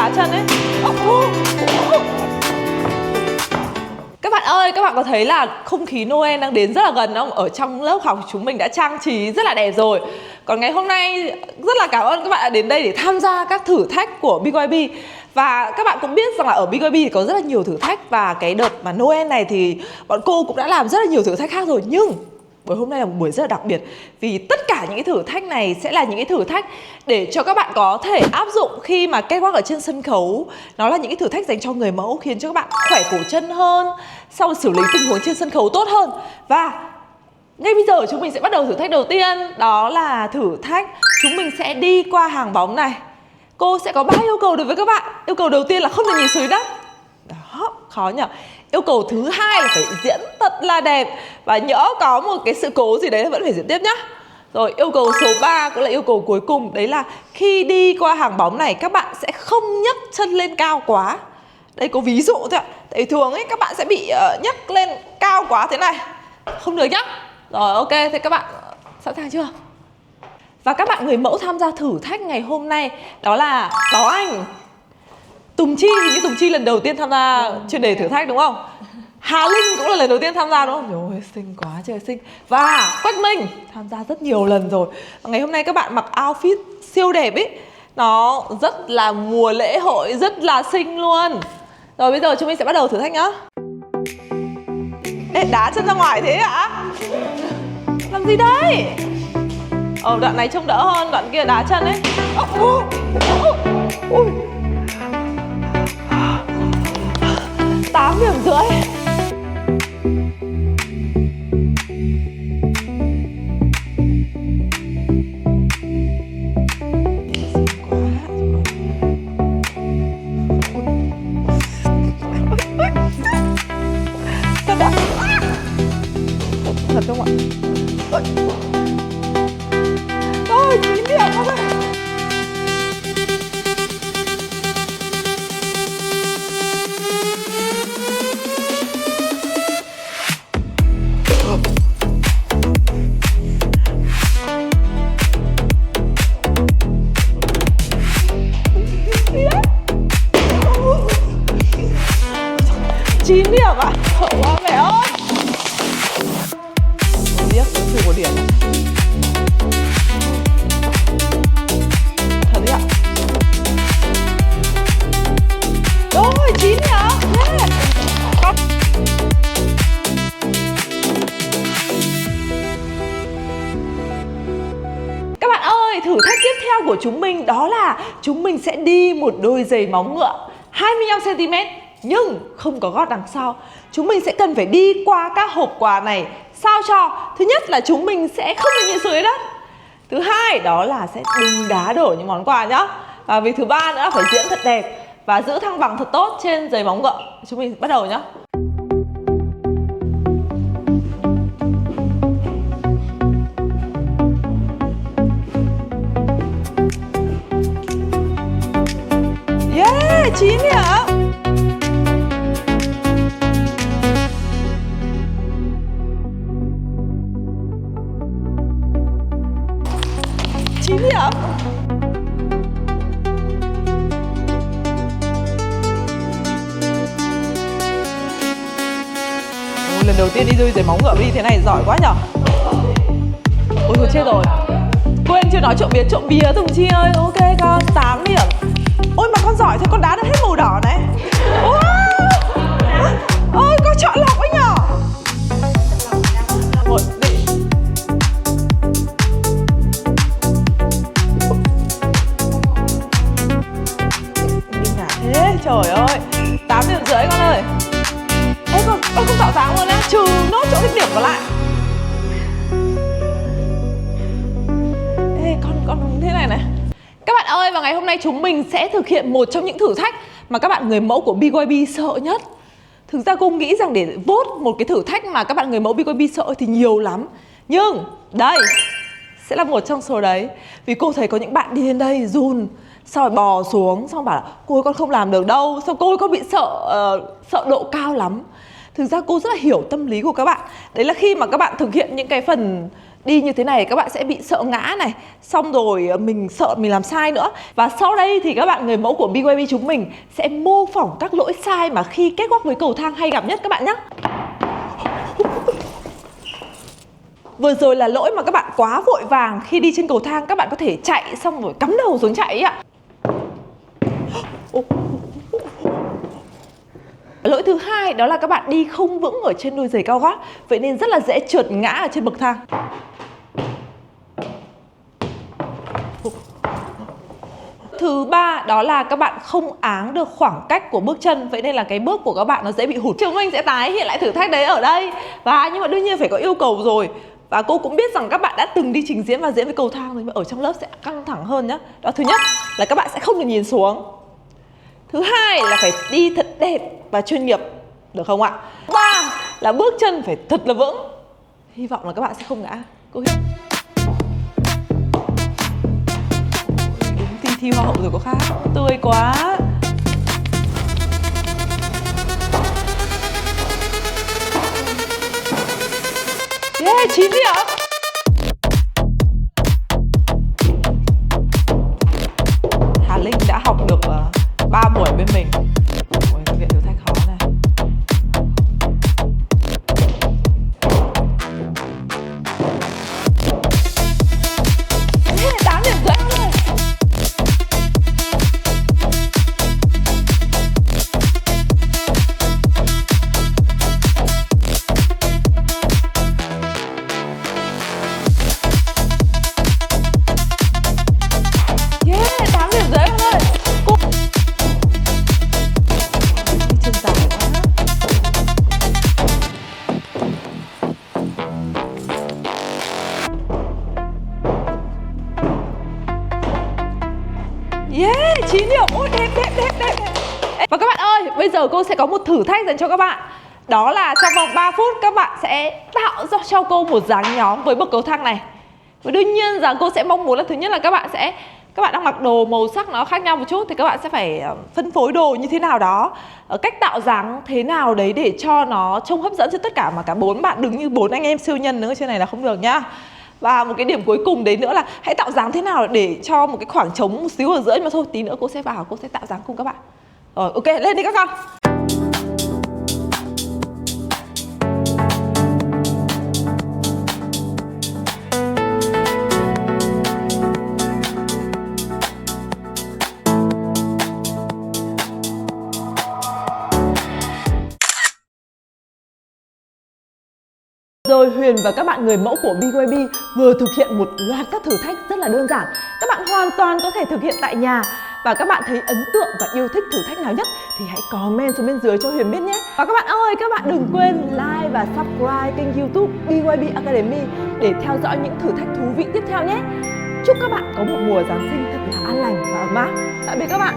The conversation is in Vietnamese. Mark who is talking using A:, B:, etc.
A: đá chân ấy. Các bạn ơi, các bạn có thấy là không khí Noel đang đến rất là gần không? Ở trong lớp học chúng mình đã trang trí rất là đẹp rồi. Còn ngày hôm nay rất là cảm ơn các bạn đã đến đây để tham gia các thử thách của BYB. Và các bạn cũng biết rằng là ở BYB thì có rất là nhiều thử thách. Và cái đợt mà Noel này thì bọn cô cũng đã làm rất là nhiều thử thách khác rồi. Nhưng buổi hôm nay là một buổi rất là đặc biệt, vì tất cả những cái thử thách này sẽ là những cái thử thách để cho các bạn có thể áp dụng khi mà catwalk ở trên sân khấu. Nó là những cái thử thách dành cho người mẫu, khiến cho các bạn khỏe cổ chân hơn, sau xử lý tình huống trên sân khấu tốt hơn. Và ngay bây giờ chúng mình sẽ bắt đầu thử thách đầu tiên. Đó là thử thách chúng mình sẽ đi qua hàng bóng này. Cô sẽ có 3 yêu cầu đối với các bạn. Yêu cầu đầu tiên là không được nhìn xuống đất. Đó, khó nhỉ. Yêu cầu thứ hai là phải diễn thật là đẹp. Và nhỡ có một cái sự cố gì đấy là vẫn phải diễn tiếp nhá. Rồi yêu cầu số 3 cũng là yêu cầu cuối cùng. Đấy là khi đi qua hàng bóng này các bạn sẽ không nhấc chân lên cao quá. Đây có ví dụ thôi ạ. Tại thường ấy các bạn sẽ bị nhấc lên cao quá thế này. Không được nhá. Rồi ok, thế các bạn sẵn sàng chưa? Và các bạn người mẫu tham gia thử thách ngày hôm nay đó là Bảo Anh, Tùng Chi. Thì như Tùng Chi lần đầu tiên tham gia chuyên đề thử thách đúng không? Hà Linh cũng là lần đầu tiên tham gia đúng không? Trời ơi, xinh quá trời xinh. Và Quách Minh tham gia rất nhiều lần rồi. Và ngày hôm nay các bạn mặc outfit siêu đẹp ấy. Nó rất là mùa lễ hội, rất là xinh luôn. Rồi bây giờ chúng mình sẽ bắt đầu thử thách nhá. Ê, đá chân ra ngoài thế ạ? Làm gì đấy? Đoạn này trông đỡ hơn, đoạn kia đá chân ấy. Ui. 8 điểm rưỡi. Thật không ạ? Rồi, 9 điểm các bạn. Chín điểm à? Khổ quá mẹ ơi. Tiếc, chưa có điểm. Thật đấy ạ. Rồi, 9 điểm. Yeah. Các bạn ơi, thử thách tiếp theo của chúng mình đó là chúng mình sẽ đi một đôi giày móng ngựa 25cm nhưng không có gót đằng sau. Chúng mình sẽ cần phải đi qua các hộp quà này sao cho thứ nhất là chúng mình sẽ không được nhìn xuống dưới đất. Thứ hai đó là sẽ đừng đá đổ những món quà nhá. Và việc thứ ba nữa là phải diễn thật đẹp và giữ thăng bằng thật tốt trên giày móng ngựa. Chúng mình bắt đầu nhá. Yeah, 9 điểm. Lần đầu tiên đi đôi giày móng ngựa đi thế này giỏi quá nhở. Ôi thôi chết rồi, quên chưa nói trộm vía Tùng Chi ơi. Ok con, 8 điểm. Ôi mà con giỏi thế, con đá được hết màu đỏ này. Ôi con chọn lọc ấy nhở. Một đi. Đi ngả thế, trời ơi. 8 điểm rưỡi con ơi. Ê con không tạo dáng luôn á, trừ nốt chỗ cái điểm còn lại. Ê con thế này này. Các bạn ơi, và ngày hôm nay chúng mình sẽ thực hiện một trong những thử thách mà các bạn người mẫu của BYB sợ nhất. Thực ra cô nghĩ rằng để vote một cái thử thách mà các bạn người mẫu BYB sợ thì nhiều lắm. Nhưng đây sẽ là một trong số đấy. Vì cô thấy có những bạn đi đến đây run, sau rồi bò xuống, xong bảo là cô ơi con không làm được đâu, sao cô ơi con bị sợ độ cao lắm. Thực ra cô rất là hiểu tâm lý của các bạn. Đấy là khi mà các bạn thực hiện những cái phần Đi như thế này các bạn sẽ bị sợ ngã này, xong rồi mình sợ mình làm sai nữa. Và sau đây thì các bạn người mẫu của BYD chúng mình sẽ mô phỏng các lỗi sai mà khi catwalk với cầu thang hay gặp nhất các bạn nhé. Vừa rồi là lỗi mà các bạn quá vội vàng khi đi trên cầu thang, các bạn có thể chạy xong rồi cắm đầu xuống chạy ạ. Lỗi thứ hai đó là các bạn đi không vững ở trên đôi giày cao gót, vậy nên rất là dễ trượt ngã ở trên bậc thang. Thứ ba đó là các bạn không áng được khoảng cách của bước chân, vậy nên là cái bước của các bạn nó dễ bị hụt. Chúng mình sẽ tái hiện lại thử thách đấy ở đây. Nhưng mà đương nhiên phải có yêu cầu rồi. Và cô cũng biết rằng các bạn đã từng đi trình diễn và diễn với cầu thang rồi, ở trong lớp sẽ căng thẳng hơn nhá. Đó, thứ nhất là các bạn sẽ không được nhìn xuống. Thứ hai là phải đi thật đẹp và chuyên nghiệp, được không ạ? Ba là bước chân phải thật là vững. Hy vọng là các bạn sẽ không ngã. Cô hiểu. Đúng thi hoa hậu rồi có khác. Tươi quá. Yeah, 9 điểm. Hà Linh đã học được 3 buổi bên mình. Ôi, thực hiện thử thách khó này. Yeah, 8 điểm rưỡi rồi. Yeah, 9 điểm. Ôi, đẹp. Và các bạn ơi, bây giờ cô sẽ có một thử thách dành cho các bạn. Đó là trong vòng 3 phút các bạn sẽ tạo ra cho cô một dáng nhóm với bậc cầu thang này. Và đương nhiên rằng cô sẽ mong muốn là thứ nhất là các bạn đang mặc đồ màu sắc nó khác nhau một chút, thì các bạn sẽ phải phân phối đồ như thế nào đó, cách tạo dáng thế nào đấy để cho nó trông hấp dẫn cho tất cả, mà cả 4 bạn đứng như 4 anh em siêu nhân đứng ở trên này là không được nhá. Và một cái điểm cuối cùng đấy nữa là hãy tạo dáng thế nào để cho một cái khoảng trống một xíu ở giữa, nhưng mà thôi tí nữa cô sẽ vào, cô sẽ tạo dáng cùng các bạn. Rồi, ok, lên đi các con. Rồi Huyền và các bạn người mẫu của BYD vừa thực hiện một loạt các thử thách rất là đơn giản. Các bạn hoàn toàn có thể thực hiện tại nhà. Và các bạn thấy ấn tượng và yêu thích thử thách nào nhất thì hãy comment xuống bên dưới cho Huyền biết nhé. Và các bạn ơi, các bạn đừng quên like và subscribe kênh YouTube BYD Academy để theo dõi những thử thách thú vị tiếp theo nhé. Chúc các bạn có một mùa Giáng sinh thật là an lành và ấm áp. Tạm biệt các bạn.